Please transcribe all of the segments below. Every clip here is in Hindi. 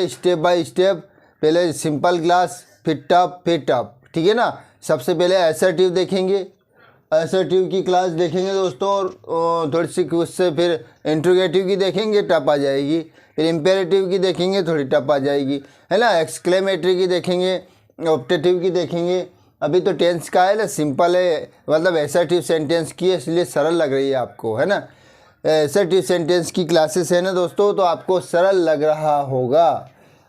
स्टेप बाय स्टेप, पहले सिंपल क्लास फिर टफ, ठीक है ना। सबसे पहले असर्टिव देखेंगे, असर्टिव की क्लास देखेंगे दोस्तों, और थोड़ी सी उससे फिर इंट्रोगेटिव की देखेंगे, टफ आ जाएगी। फिर इम्पेरेटिव की देखेंगे, थोड़ी टफ आ जाएगी, है ना। एक्सक्लेमेटरी की देखेंगे, ऑप्टेटिव की देखेंगे। अभी तो टेंस का है ना, सिंपल है, मतलब असर्टिव सेंटेंस की है, इसलिए सरल लग रही है आपको, है ना। असर्टिव सेंटेंस की क्लासेस है ना दोस्तों, तो आपको सरल लग रहा होगा,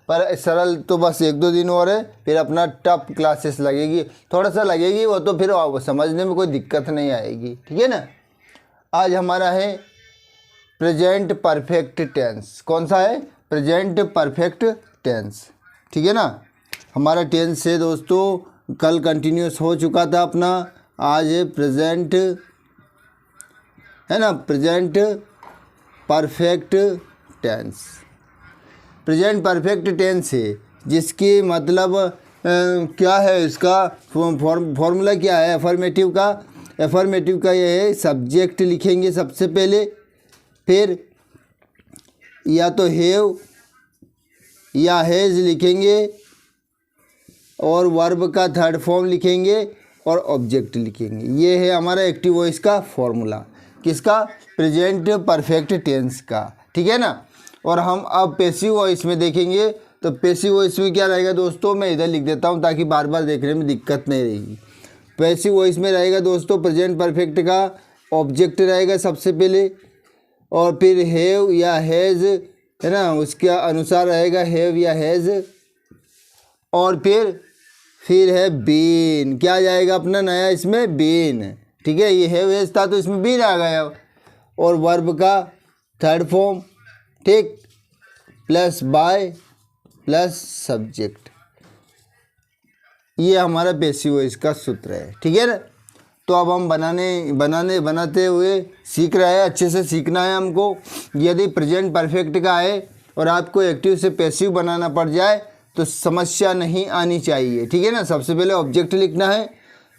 पर सरल तो बस 1-2 दिन और है, फिर अपना टफ क्लासेस लगेगी, थोड़ा सा लगेगी वो, तो फिर समझने में कोई दिक्कत नहीं आएगी, ठीक है ना। आज हमारा है प्रेजेंट परफेक्ट टेंस। कौन सा है? प्रेजेंट परफेक्ट टेंस, ठीक है ना। हमारा टेंस है दोस्तों, कल कंटिन्यूस हो चुका था अपना, आज है प्रेजेंट, है ना, present perfect tense. Present perfect tense है जिसकी मतलब क्या है, इसका फॉर्मूला क्या है अफर्मेटिव का? अफर्मेटिव का ये है, सब्जेक्ट लिखेंगे सबसे पहले, फिर या तो हैव या हैज़ लिखेंगे, और वर्ब का थर्ड फॉर्म लिखेंगे, और ऑब्जेक्ट लिखेंगे। ये है हमारा एक्टिव वॉइस का फॉर्मूला, किसका? प्रेजेंट परफेक्ट टेंस का, ठीक है ना। और हम अब पैसिव वॉइस में देखेंगे, तो पैसिव वॉइस में क्या रहेगा दोस्तों, मैं इधर लिख देता हूँ ताकि बार बार देखने में दिक्कत नहीं रहेगी। पैसिव वॉइस में रहेगा दोस्तों, प्रेजेंट परफेक्ट का ऑब्जेक्ट रहेगा सबसे पहले, और फिर हैव या हैज़, है ना, उसके अनुसार रहेगा हैव या हैज़, और फिर है बीन। क्या जाएगा अपना नया इसमें? बीन, ठीक है। ये हैव हैज़ था तो इसमें बीन आ गया, और वर्ब का थर्ड फॉर्म, ठीक, प्लस बाय प्लस सब्जेक्ट। ये हमारा पैसिव वॉइस का सूत्र है, ठीक है ना। तो अब हम बनाते हुए सीख रहे हैं, अच्छे से सीखना है हमको। यदि प्रेजेंट परफेक्ट का है और आपको एक्टिव से पैसिव बनाना पड़ जाए तो समस्या नहीं आनी चाहिए, ठीक है ना। सबसे पहले ऑब्जेक्ट लिखना है,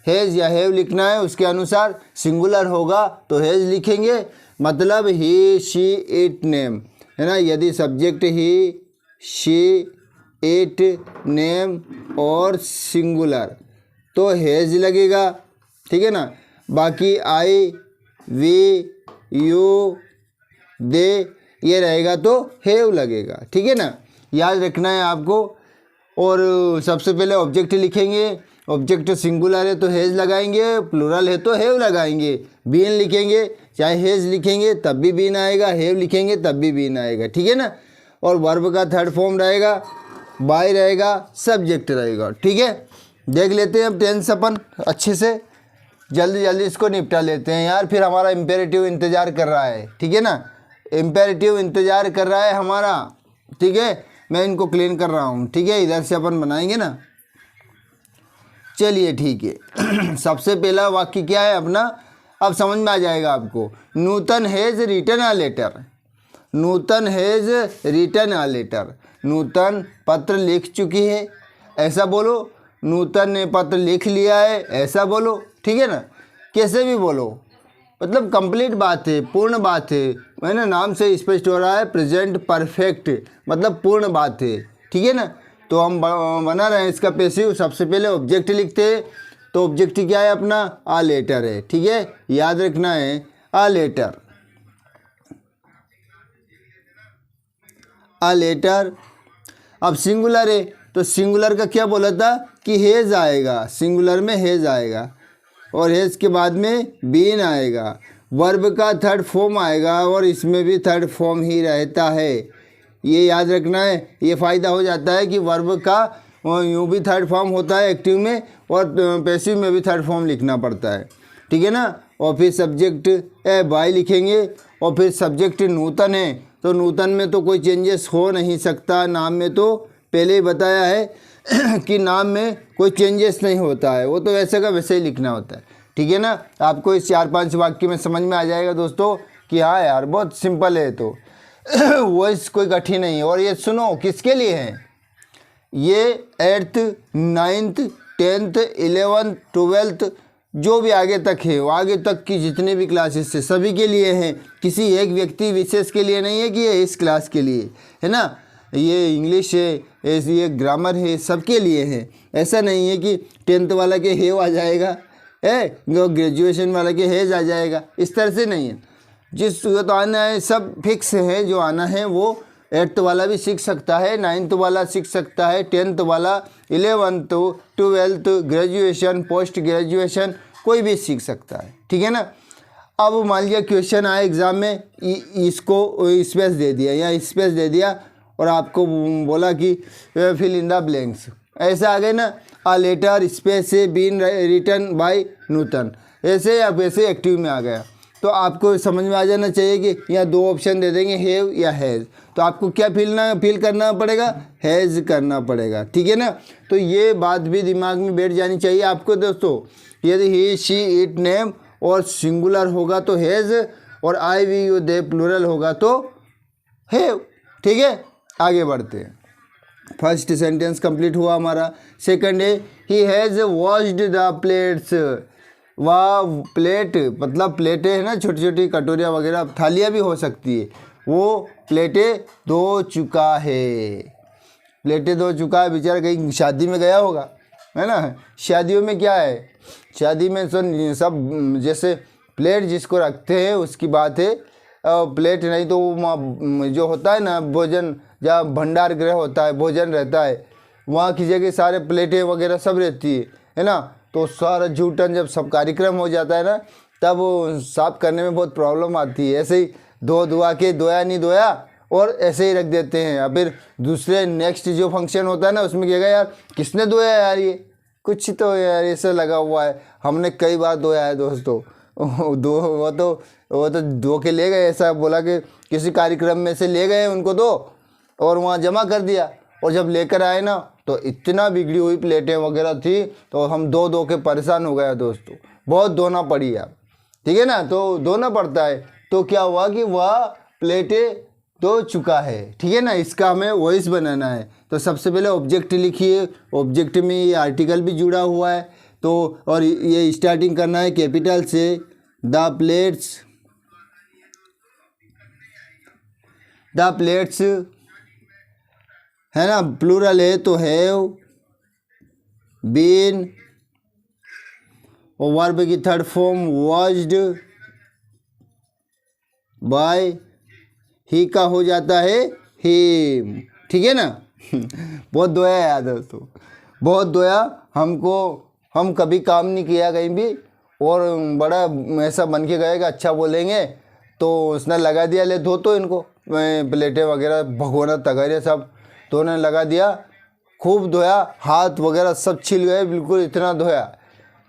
हैज़ या हैव लिखना है, उसके अनुसार सिंगुलर होगा तो हैज़ लिखेंगे, मतलब ही शी इट नेम, है ना। यदि subject he she it name और सिंगुलर तो हैज़ लगेगा, ठीक है ना। बाकी आई वी यू दे ये रहेगा तो हैव लगेगा, ठीक है ना। याद रखना है आपको। और सबसे पहले ऑब्जेक्ट लिखेंगे, ऑब्जेक्ट सिंगुलर है तो हैज़ लगाएंगे, प्लूरल है तो हैव लगाएंगे। बीन लिखेंगे, चाहे हैज़ लिखेंगे तब भी बीन आएगा, हैव लिखेंगे तब भी बीन आएगा, ठीक है ना। और वर्ब का थर्ड फॉर्म रहेगा, बाय रहेगा, सब्जेक्ट रहेगा, ठीक है। देख लेते हैं अब टेंस अपन अच्छे से, जल्दी जल्दी इसको निपटा लेते हैं यार, फिर हमारा इम्पेरेटिव इंतज़ार कर रहा है, ठीक है ना। इम्पेरेटिव इंतज़ार कर रहा है हमारा, ठीक है। मैं इनको क्लीन कर रहा हूँ, ठीक है। इधर से अपन बनाएंगे ना, चलिए ठीक है। सबसे पहला वाक्य क्या है अपना, अब समझ में आ जाएगा आपको। Nutan has written a letter, Nutan has written a letter, Nutan पत्र लिख चुकी है, ऐसा बोलो। नूतन ने पत्र लिख लिया है, ऐसा बोलो, ठीक है ना। कैसे भी बोलो, मतलब कंप्लीट बात है, पूर्ण बात है ना। नाम से स्पष्ट हो रहा है प्रेजेंट परफेक्ट, मतलब पूर्ण बात है, ठीक है ना। तो हम बना रहे हैं इसका पैसिव। सबसे पहले ऑब्जेक्ट लिखते हैं, तो ऑब्जेक्ट क्या है अपना? आ लेटर है, ठीक है, याद रखना है, आ लेटर, आ लेटर। अब सिंगुलर है तो सिंगुलर का क्या बोला था कि हैज़ आएगा, सिंगुलर में हैज़ आएगा, और हैज़ के बाद में बीन आएगा, वर्ब का थर्ड फॉर्म आएगा, और इसमें भी थर्ड फॉर्म ही रहता है, ये याद रखना है। ये फ़ायदा हो जाता है कि वर्ब का यूँ भी थर्ड फॉर्म होता है एक्टिव में, और पैसिव में भी थर्ड फॉर्म लिखना पड़ता है, ठीक है ना। और फिर सब्जेक्ट बाय लिखेंगे, और फिर सब्जेक्ट नूतन है तो नूतन में तो कोई चेंजेस हो नहीं सकता, नाम में तो पहले ही बताया है कि नाम में कोई चेंजेस नहीं होता है, वो तो वैसे का वैसे ही लिखना होता है, ठीक है ना। आपको इस 4-5 वाक्य में समझ में आ जाएगा दोस्तों कि हाँ यार बहुत सिंपल है, तो वॉइस कोई कठिन नहीं है। और ये सुनो किसके लिए है, ये 8th 9th 10th 11th 12th जो भी आगे तक है, वो आगे तक की जितने भी क्लासेस है सभी के लिए हैं, किसी एक व्यक्ति विशेष के लिए नहीं है कि ये इस क्लास के लिए, है ना। ये इंग्लिश है, ये ग्रामर है, सबके लिए है। ऐसा नहीं है कि 10th वाला के हेव आ जाएगा ग्रेजुएशन वाला के हेज आ जाएगा, इस तरह से नहीं है। जिस तो आना है सब फिक्स है, जो आना है वो 8th वाला भी सीख सकता है, 9th वाला सीख सकता है, 10th वाला, 11th, 12th, graduation, post graduation कोई भी सीख सकता है, ठीक है ना। अब मान लिया क्वेश्चन आया एग्ज़ाम में, इसको स्पेस दे दिया या स्पेस दे दिया और आपको बोला कि फिल इन द ब्लैंक्स, ऐसा आ गए ना, आ लेटर स्पेस से बीन रिटन बाय न्यूटन, ऐसे या वैसे एक्टिव में आ गया। तो आपको समझ में आ जाना चाहिए कि यहाँ 2 ऑप्शन दे देंगे, हैव या हैज़, तो आपको क्या फिल करना पड़ेगा, हैज़ करना पड़ेगा, ठीक है ना। तो ये बात भी दिमाग में बैठ जानी चाहिए आपको दोस्तों। यदि ही शी इट नेम और सिंगुलर होगा तो हैज़, और आई वी यू दे प्लूरल होगा तो हैव, ठीक है। आगे बढ़ते हैं। फर्स्ट सेंटेंस कंप्लीट हुआ हमारा। सेकंड है he has washed the plates, वह प्लेट मतलब प्लेटें है ना, छोटी छोटी कटोरियाँ वगैरह, थालियाँ भी हो सकती है, वो प्लेटें धो चुका है, प्लेटें धो चुका है। बेचारा कहीं शादी में गया होगा, है ना। शादियों में क्या है, शादी में सब जैसे प्लेट जिसको रखते हैं उसकी बात है, प्लेट नहीं तो जो होता है ना भोजन, जहाँ भंडार गृह होता है, भोजन रहता है, वहाँ की जगह सारे प्लेटें वगैरह सब रहती है ना। तो सारा जूठन जब सब कार्यक्रम हो जाता है ना, तब वो साफ करने में बहुत प्रॉब्लम आती है। ऐसे ही धुआ के धोया नहीं धोया और ऐसे ही रख देते हैं, या फिर दूसरे नेक्स्ट जो फंक्शन होता है ना उसमें कहेगा यार किसने धोया यार, ये कुछ तो यार ऐसा लगा हुआ है। हमने कई बार धोया है दोस्तों, वो तो धो के ले गए, ऐसा बोला कि किसी कार्यक्रम में से ले गए उनको दो और वहाँ जमा कर दिया, और जब लेकर आए ना तो इतना बिगड़ी हुई प्लेटें वगैरह थी, तो हम धो के परेशान हो गया दोस्तों, बहुत धोना पड़ी यार, ठीक है ना। तो धोना पड़ता है, तो क्या हुआ कि वह प्लेटें धो चुका है, ठीक है ना। इसका हमें वॉइस बनाना है, तो सबसे पहले ऑब्जेक्ट लिखिए, ऑब्जेक्ट में ये आर्टिकल भी जुड़ा हुआ है, तो और ये स्टार्टिंग करना है कैपिटल से, द प्लेट्स है ना, प्लूरल है तो हैव बीन, और वर्ब की थर्ड फॉर्म वॉश्ड बाय, ही का हो जाता है हिम, ठीक है ना। बहुत धोया यार दोस्तों, बहुत धोया हमको, हम कभी काम नहीं किया कहीं भी, और बड़ा ऐसा बन के गए कि अच्छा बोलेंगे, तो उसने लगा दिया ले धो तो इनको, प्लेटें वगैरह भगोना तगड़े सब तो उन्होंने लगा दिया, खूब धोया, हाथ वगैरह सब छिल गए बिल्कुल, इतना धोया।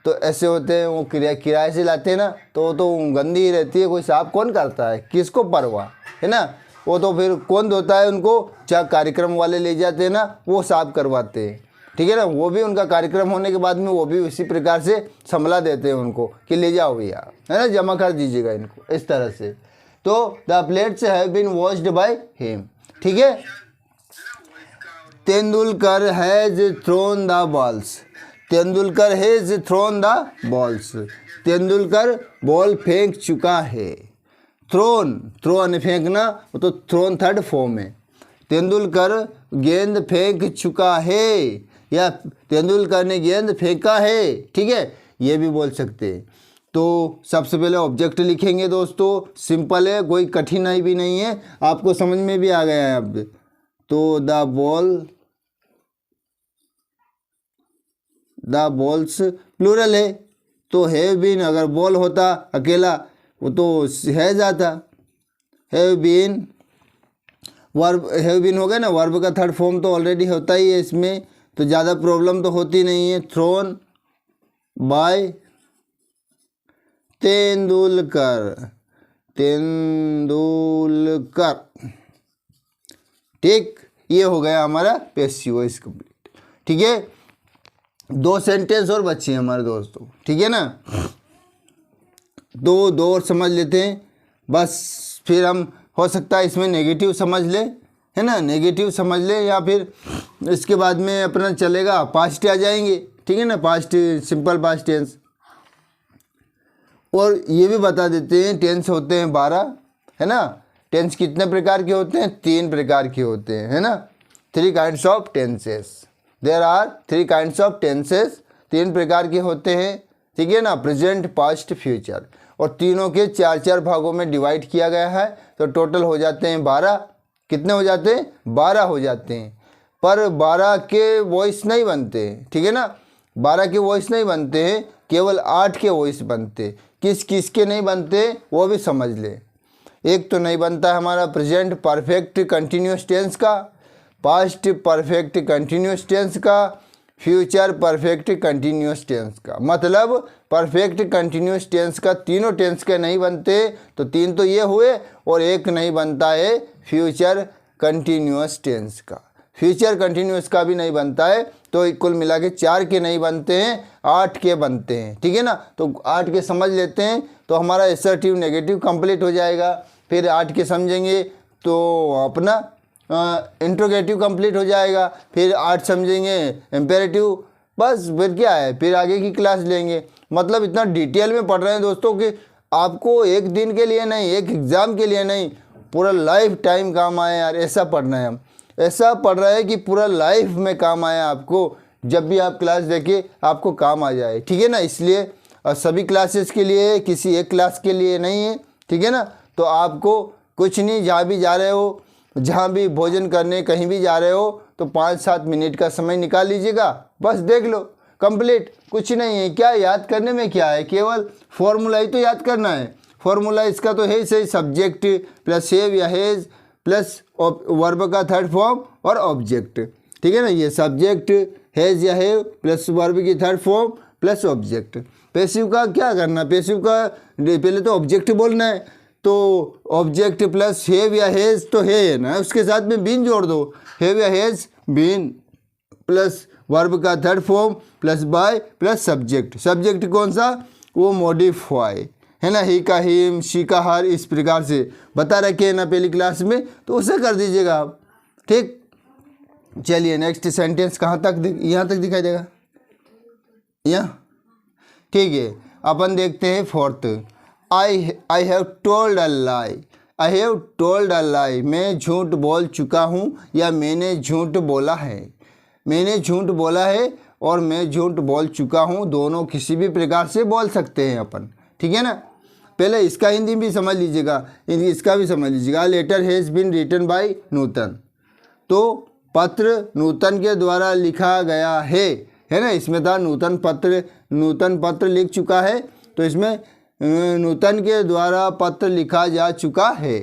तो ऐसे होते हैं, वो किराए से लाते हैं ना, तो वो तो गंदी ही रहती है, कोई साफ कौन करता है, किसको परवाह है ना। वो तो फिर कौन धोता है उनको, चाहे कार्यक्रम वाले ले जाते हैं ना, वो साफ करवाते हैं, ठीक है ना। वो भी उनका कार्यक्रम होने के बाद में वो भी उसी प्रकार से संभला देते हैं उनको कि ले जाओ भैया, है ना, जमा कर दीजिएगा इनको, इस तरह से। तो the plates have been washed by him, ठीक है। Tendulkar has thrown the balls, Tendulkar has thrown the balls, Tendulkar ball फेंक चुका है। थ्रोन फेंकना, वो तो थ्रोन थर्ड फॉर्म है। तेंदुलकर गेंद फेंक चुका है, या तेंदुलकर ने गेंद फेंका है, ठीक है, ये भी बोल सकते हैं। तो सबसे पहले ऑब्जेक्ट लिखेंगे दोस्तों, सिंपल है, कोई कठिनाई भी नहीं है, आपको समझ में भी आ गया है अब। तो द बॉल्स प्लूरल है, तो हैव बीन, अगर बॉल होता अकेला वो तो है जाता, have been, verb have been हो गया ना, वर्ब का थर्ड फॉर्म तो ऑलरेडी होता ही है इसमें, तो ज़्यादा प्रॉब्लम तो होती नहीं है। थ्रोन बाय तेंदुलकर, ठीक, ये हो गया हमारा पैसिव वॉइस कंप्लीट, ठीक है। 2 सेंटेंस और बचे हैं हमारे दोस्तों, ठीक है ना। दो और समझ लेते हैं बस, फिर हम हो सकता है इसमें नेगेटिव समझ ले, है ना, नेगेटिव समझ ले, या फिर इसके बाद में अपना चलेगा पास्ट आ जाएंगे, ठीक है ना, पास्ट सिंपल पास्ट टेंस। और ये भी बता देते हैं टेंस होते हैं 12, है ना। टेंस कितने प्रकार के होते हैं, 3 प्रकार के होते हैं, है ना। 3 kinds of tenses, there are 3 kinds of tenses, 3 प्रकार के होते हैं, ठीक है ना, प्रेजेंट, पास्ट, फ्यूचर, और तीनों के 4-4 भागों में डिवाइड किया गया है, तो टोटल हो जाते हैं 12। कितने हो जाते हैं? 12 हो जाते हैं। पर 12 के वॉइस नहीं बनते, ठीक है ना, 12 के वॉइस नहीं बनते हैं, केवल 8 के वॉइस बनते। किस किस के नहीं बनते वो भी समझ ले। एक तो नहीं बनता हमारा प्रेजेंट परफेक्ट कंटिन्यूस टेंस का, पास्ट परफेक्ट कंटिन्यूस टेंस का, फ्यूचर परफेक्ट कंटिन्यूस टेंस का। मतलब परफेक्ट कंटिन्यूस टेंस का तीनों टेंस के नहीं बनते, तो 3 तो ये हुए, और एक नहीं बनता है फ्यूचर कंटिन्यूस टेंस का, फ्यूचर कंटिन्यूस का भी नहीं बनता है, तो कुल मिला के 4 के नहीं बनते हैं, 8 के बनते हैं, ठीक है ना। तो 8 के समझ लेते हैं तो हमारा असर्टिव नेगेटिव कंप्लीट हो जाएगा। फिर 8 के समझेंगे तो अपना इंट्रोगेटिव कंप्लीट हो जाएगा। फिर 8 समझेंगे इम्पेरेटिव, बस फिर क्या है, फिर आगे की क्लास लेंगे। मतलब इतना डिटेल में पढ़ रहे हैं दोस्तों कि आपको एक दिन के लिए नहीं, एक एग्ज़ाम के लिए नहीं, पूरा लाइफ टाइम काम आए यार, ऐसा पढ़ना है। हम ऐसा पढ़ रहे हैं कि पूरा लाइफ में काम आए आपको, जब भी आप क्लास देखिए आपको काम आ जाए, ठीक है ना। इसलिए सभी क्लासेस के लिए, किसी एक क्लास के लिए नहीं है, ठीक है ना। तो आपको कुछ नहीं, जहाँ भी जा रहे हो, जहाँ भी भोजन करने कहीं भी जा रहे हो, तो 5-7 मिनट का समय निकाल लीजिएगा, बस देख लो कंप्लीट। कुछ नहीं है, क्या याद करने में क्या है, केवल फॉर्मूला ही तो याद करना है। फॉर्मूला इसका तो है सही, सब्जेक्ट प्लस हैव या हैज़ प्लस वर्ब का थर्ड फॉर्म और ऑब्जेक्ट, ठीक है ना। ये सब्जेक्ट हैज़ या हैव प्लस वर्ब की third form plus object. Passive का क्या करना, पैसिव का पहले तो ऑब्जेक्ट बोलना है, तो ऑब्जेक्ट प्लस हैव या हैज़ तो है ना, उसके साथ में बीन जोड़ दो, हैव या हैज़ बीन प्लस वर्ब का third form plus by plus subject. Subject कौन सा, वो मॉडिफाई है ना, ही का हिम, शी का हर, इस प्रकार से बता रखे हैं ना पहली क्लास में, तो उसे कर दीजिएगा आप, ठीक। चलिए नेक्स्ट सेंटेंस कहाँ तक, यहाँ तक दिखाई देगा, यहाँ, ठीक है। अपन देखते हैं 4th, I have told a lie, I have told a lie, मैं झूठ बोल चुका हूँ या मैंने झूठ बोला है। मैंने झूठ बोला है और मैं झूठ बोल चुका हूँ, दोनों किसी भी प्रकार से बोल सकते हैं अपन, ठीक है ना। पहले इसका हिंदी भी समझ लीजिएगा, इसका भी समझ लीजिएगा। Letter has been written by Nutan, तो पत्र नूतन के द्वारा लिखा गया है ना। इसमें था नूतन पत्र लिख चुका है, तो इसमें नूतन के द्वारा पत्र लिखा जा चुका है।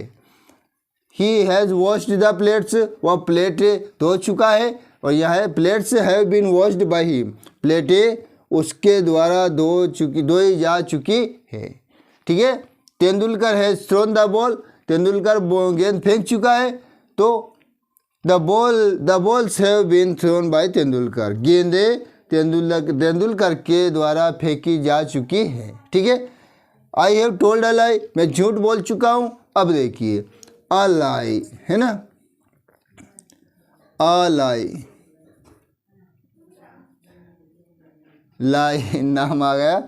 He has washed the plates, वह प्लेट धो चुका है, और यह है plates have been washed by him, प्लेटें उसके द्वारा धोई जा चुकी है, ठीक है। Tendulkar has thrown the ball, Tendulkar गेंद फेंक चुका है, तो the balls have been thrown by Tendulkar, गेंदें तेंदुलकर के द्वारा फेंकी जा चुकी है, ठीक है। आई हैव टोल्ड अ लाई, मैं झूठ बोल चुका हूँ। अब देखिए अ लाई है ना, अ लाई, लाई नाम आ गया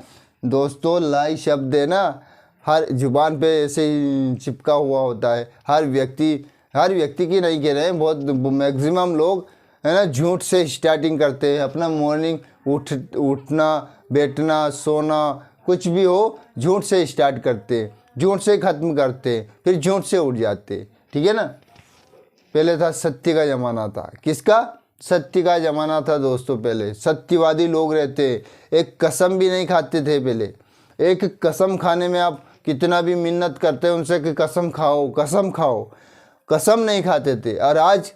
दोस्तों। लाई शब्द है ना, हर जुबान पे ऐसे ही चिपका हुआ होता है। हर व्यक्ति की नहीं कह रहे हैं, बहुत मैक्सिमम लोग है ना झूठ से स्टार्टिंग करते हैं अपना मॉर्निंग उठना, बैठना, सोना, कुछ भी हो झूठ से स्टार्ट करते हैं, झूठ से ख़त्म करते हैं, फिर झूठ से उठ जाते हैं, ठीक है ना। पहले था सत्य का ज़माना था, किसका, सत्य का ज़माना था दोस्तों। पहले सत्यवादी लोग रहते, एक कसम भी नहीं खाते थे पहले। एक कसम खाने में आप कितना भी मिन्नत करते हैं उनसे कि कसम खाओ कसम खाओ, कसम नहीं खाते थे। और आज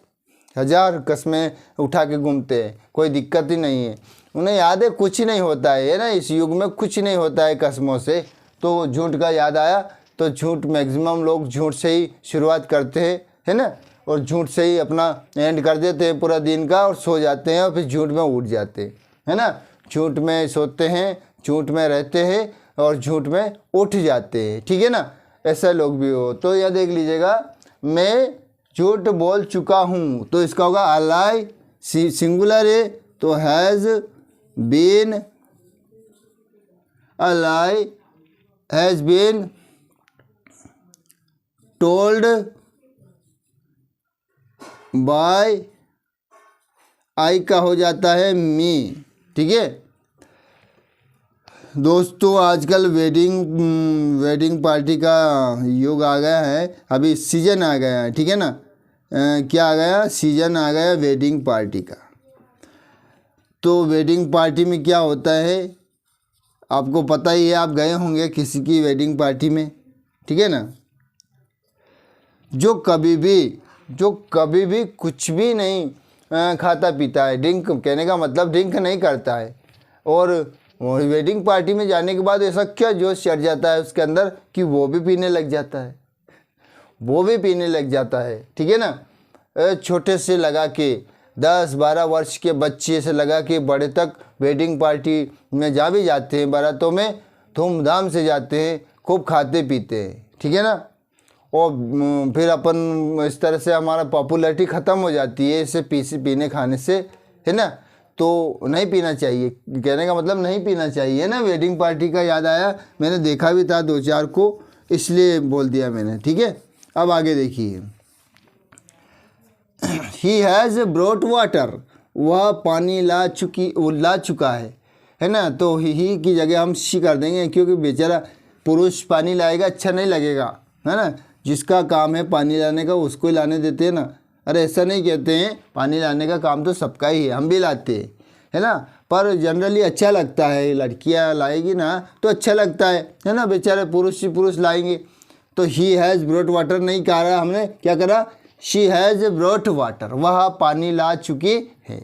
1000 कस्में उठा के घूमते हैं, कोई दिक्कत ही नहीं है। उन्हें याद है कुछ नहीं होता है ना, इस युग में कुछ नहीं होता है कसमों से। तो झूठ का याद आया, तो झूठ मैक्सिमम लोग झूठ से ही शुरुआत करते हैं, है ना, और झूठ से ही अपना एंड कर देते हैं पूरा दिन का, और सो जाते हैं और फिर झूठ में उठ जाते हैं, है ना। झूठ में सोते हैं, झूठ में रहते हैं और झूठ में उठ जाते हैं, ठीक है ना। ऐसा लोग भी हो, तो यह देख लीजिएगा, मैं झूठ बोल चुका हूँ, तो इसका होगा अ लाई, सिंगुलर है तो has been, a lie has been told by I का हो जाता है मी। ठीक है दोस्तों, आजकल वेडिंग पार्टी का युग आ गया है, अभी सीजन आ गया है। ठीक है ना, क्या आ गया, सीजन आ गया वेडिंग पार्टी का। तो वेडिंग पार्टी में क्या होता है आपको पता ही है, आप गए होंगे किसी की वेडिंग पार्टी में। ठीक है ना, जो कभी भी कुछ भी नहीं खाता पीता है, ड्रिंक कहने का मतलब ड्रिंक नहीं करता है, और वेडिंग पार्टी में जाने के बाद ऐसा क्या जोश चढ़ जाता है उसके अंदर कि वो भी पीने लग जाता है। ठीक है ना, छोटे से लगा के 10-12 वर्ष के बच्चे से लगा के बड़े तक वेडिंग पार्टी में जा भी जाते हैं, बारातों में धूमधाम से जाते हैं, खूब खाते पीते हैं। ठीक है ना, और फिर अपन इस तरह से हमारा पॉपुलैरिटी ख़त्म हो जाती है इसे पीने खाने से, है ना। तो नहीं पीना चाहिए, कहने का मतलब नहीं पीना चाहिए ना। वेडिंग पार्टी का याद आया, मैंने देखा भी था 2-4 को, इसलिए बोल दिया मैंने। ठीक है, अब आगे देखिए, ही हैज़ ब्रॉट वाटर, वह पानी ला चुका है ना। तो ही की जगह हम शी कर देंगे, क्योंकि बेचारा पुरुष पानी लाएगा अच्छा नहीं लगेगा, है ना। जिसका काम है पानी लाने का उसको ही लाने देते हैं ना। अरे ऐसा नहीं कहते हैं, पानी लाने का काम तो सबका ही है, हम भी लाते हैं, है ना। पर जनरली अच्छा लगता है, लड़कियां लाएगी ना तो अच्छा लगता है ना। बेचारे पुरुष ही पुरुष लाएंगे। तो ही हैज़ ब्रॉट वाटर नहीं कहा रहा हमने, क्या करा, शी हैज़ ब्रॉट वाटर, वह पानी ला चुकी है।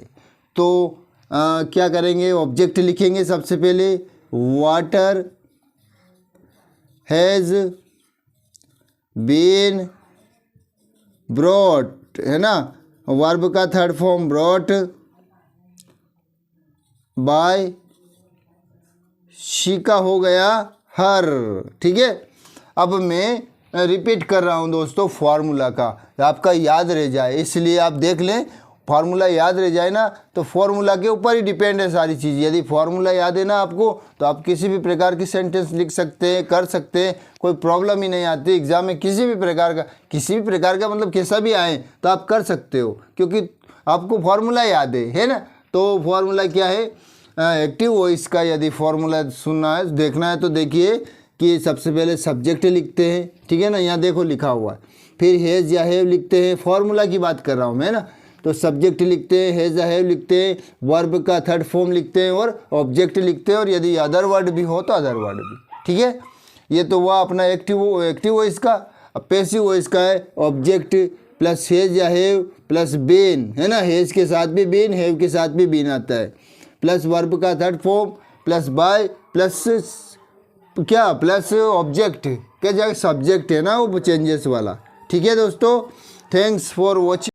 तो क्या करेंगे, ऑब्जेक्ट लिखेंगे सबसे पहले, वाटर हैज़ बीन ब्रॉट, है ना, वर्ब का third form brought by, she का हो गया हर। ठीक है, अब मैं रिपीट कर रहा हूँ दोस्तों फार्मूला का, आपका याद रह जाए, इसलिए आप देख लें, फार्मूला याद रह जाए ना तो फार्मूला के ऊपर ही डिपेंड है सारी चीज़। यदि फार्मूला याद है ना आपको तो आप किसी भी प्रकार की सेंटेंस लिख सकते हैं, कर सकते हैं, कोई प्रॉब्लम ही नहीं आती एग्ज़ाम में। किसी भी प्रकार का मतलब कैसा भी आए तो आप कर सकते हो, क्योंकि आपको फार्मूला याद है ना। तो फार्मूला क्या है, एक्टिव वॉइस का यदि फार्मूला सुनना है देखना है तो देखिए कि सबसे पहले सब्जेक्ट लिखते हैं। ठीक है ना, यहाँ देखो लिखा हुआ है, फिर हैज़ या हैव लिखते हैं, फार्मूला की बात कर रहा हूँ मैं ना। तो सब्जेक्ट लिखते हैं, हैज़ या हैव लिखते हैं, वर्ब का थर्ड फॉर्म लिखते हैं और ऑब्जेक्ट लिखते हैं, और यदि अदर वर्ड भी हो तो अदर वर्ड भी। ठीक है, ये तो हुआ अपना एक्टिव वॉइस का। अब पैसिव वॉइस का है ऑब्जेक्ट प्लस हैज़ या हैव प्लस बीन, है ना, हैज़ के साथ भी बीन, हैव के साथ भी बीन आता है, प्लस वर्ब का third form plus by plus क्या, प्लस ऑब्जेक्ट के जगह सब्जेक्ट है ना, वो चेंजेस वाला। ठीक है दोस्तों, थैंक्स फॉर वॉचिंग।